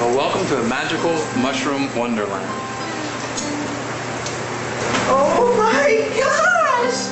Well, welcome to a magical mushroom wonderland. Oh my gosh!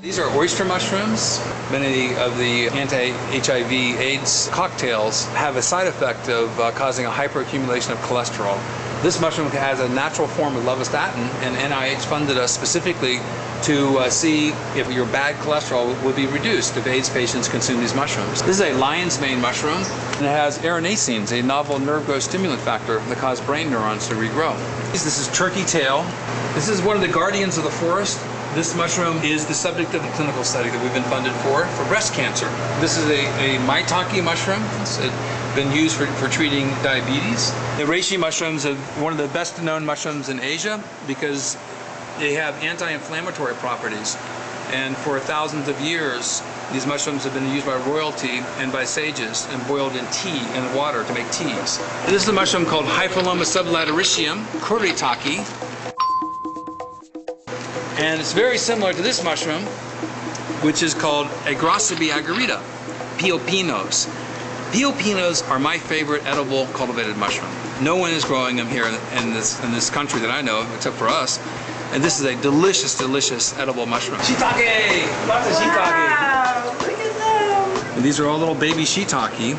These are oyster mushrooms. Many of the anti-HIV AIDS cocktails have a side effect of causing a hyperaccumulation of cholesterol. This mushroom has a natural form of lovastatin, and NIH funded us specifically to see if your bad cholesterol would be reduced if AIDS patients consume these mushrooms. This is a lion's mane mushroom, and it has erinacines, a novel nerve growth stimulant factor that cause brain neurons to regrow. This is turkey tail. This is one of the guardians of the forest. This mushroom is the subject of the clinical study that we've been funded for breast cancer. This is a maitake mushroom. It's been used for treating diabetes. The reishi mushrooms are one of the best known mushrooms in Asia because they have anti-inflammatory properties. And for thousands of years, these mushrooms have been used by royalty and by sages and boiled in tea and water to make teas. This is a mushroom called Hypholoma sublatericium, kuritake. And it's very similar to this mushroom, which is called Agroscibia agarita, piopinos. Piopinos are my favorite edible cultivated mushroom. No one is growing them here in this country that I know, except for us. And this is a delicious, delicious edible mushroom. Shiitake! Lots of shiitake! Wow! Look at them! And these are all little baby shiitake.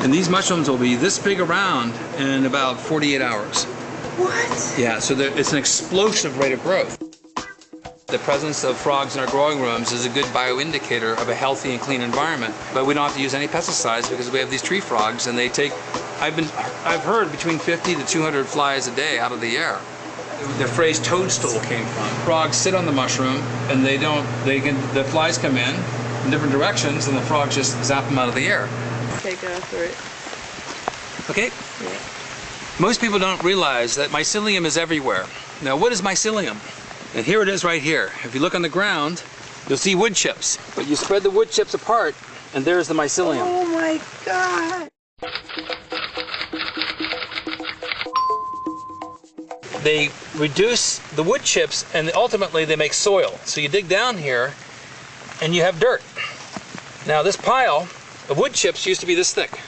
And these mushrooms will be this big around in about 48 hours. What? Yeah, so it's an explosive rate of growth. The presence of frogs in our growing rooms is a good bioindicator of a healthy and clean environment. But we don't have to use any pesticides because we have these tree frogs, and they take, I've heard between 50 to 200 flies a day out of the air. The phrase toadstool came from. Frogs sit on the mushroom, and the flies come in different directions, and the frogs just zap them out of the air. Okay, go for it. Okay? Yeah. Most people don't realize that mycelium is everywhere. Now, what is mycelium? And here it is right here. If you look on the ground, you'll see wood chips. But you spread the wood chips apart, and there's the mycelium. Oh my God! They reduce the wood chips, and ultimately they make soil. So you dig down here, and you have dirt. Now this pile of wood chips used to be this thick.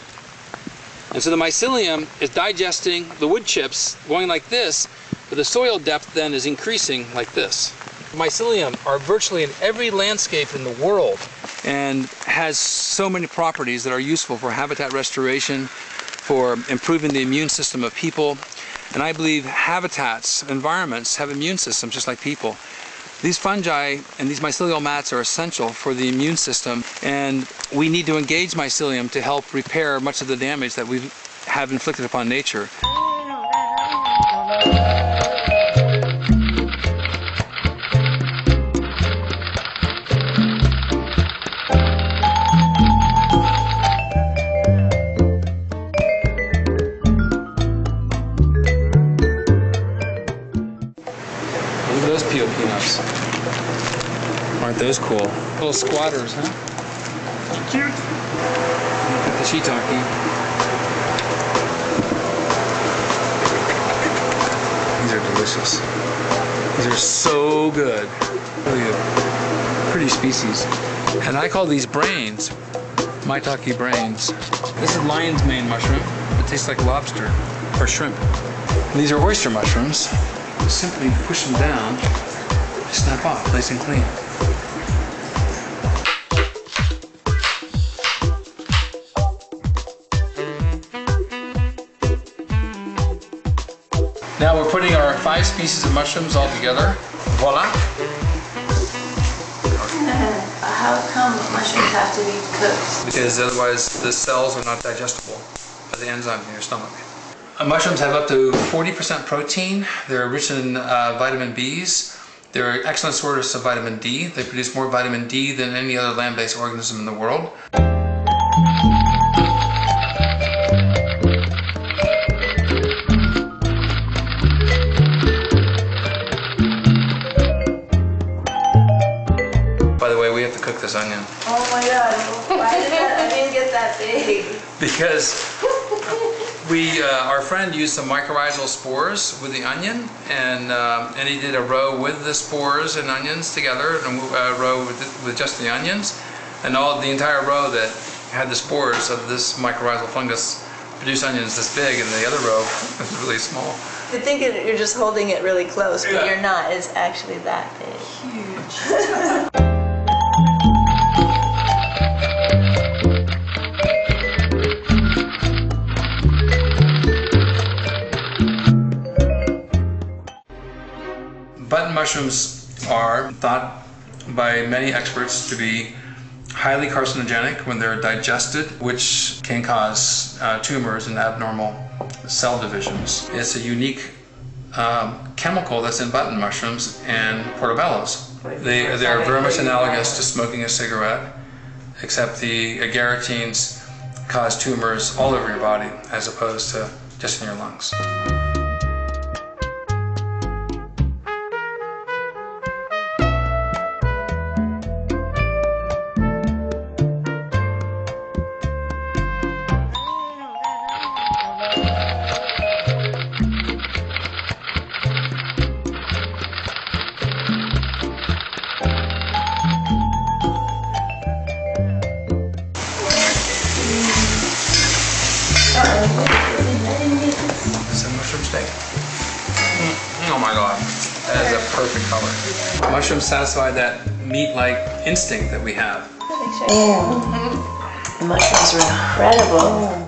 And so the mycelium is digesting the wood chips, going like this, but the soil depth then is increasing like this. Mycelium are virtually in every landscape in the world and has so many properties that are useful for habitat restoration, for improving the immune system of people. And I believe habitats, environments, have immune systems just like people. These fungi and these mycelial mats are essential for the immune system, and we need to engage mycelium to help repair much of the damage that we have inflicted upon nature. Look at those piopinos. Aren't those cool? Little squatters, huh? Cute. Look at the shiitake. These are delicious. These are so good. Really a pretty species. And I call these brains maitake brains. This is lion's mane mushroom. It tastes like lobster or shrimp. And these are oyster mushrooms. You simply push them down, snap off, nice and clean. Now we're putting our 5 species of mushrooms all together. Voila! How come mushrooms have to be cooked? Because otherwise the cells are not digestible by the enzymes in your stomach. Mushrooms have up to 40% protein. They're rich in vitamin Bs. They're an excellent source of vitamin D. They produce more vitamin D than any other land-based organism in the world. By the way, we have to cook this onion. Oh my god, why did I didn't get that big? Because our friend used some mycorrhizal spores with the onion, and he did a row with the spores and onions together, and a row with just the onions, and the entire row that had the spores of this mycorrhizal fungus produced onions this big, and the other row was really small. You think you're just holding it really close, but Yeah. you're not. It's actually that big. Huge. Button mushrooms are thought by many experts to be highly carcinogenic when they're digested, which can cause tumors and abnormal cell divisions. It's a unique chemical that's in button mushrooms and portobellos. They're very much analogous to smoking a cigarette, except the agarotines cause tumors all over your body as opposed to just in your lungs. It's a mushroom steak. Oh my god, that is a perfect color. Mushrooms satisfy that meat-like instinct that we have. The mushrooms are incredible.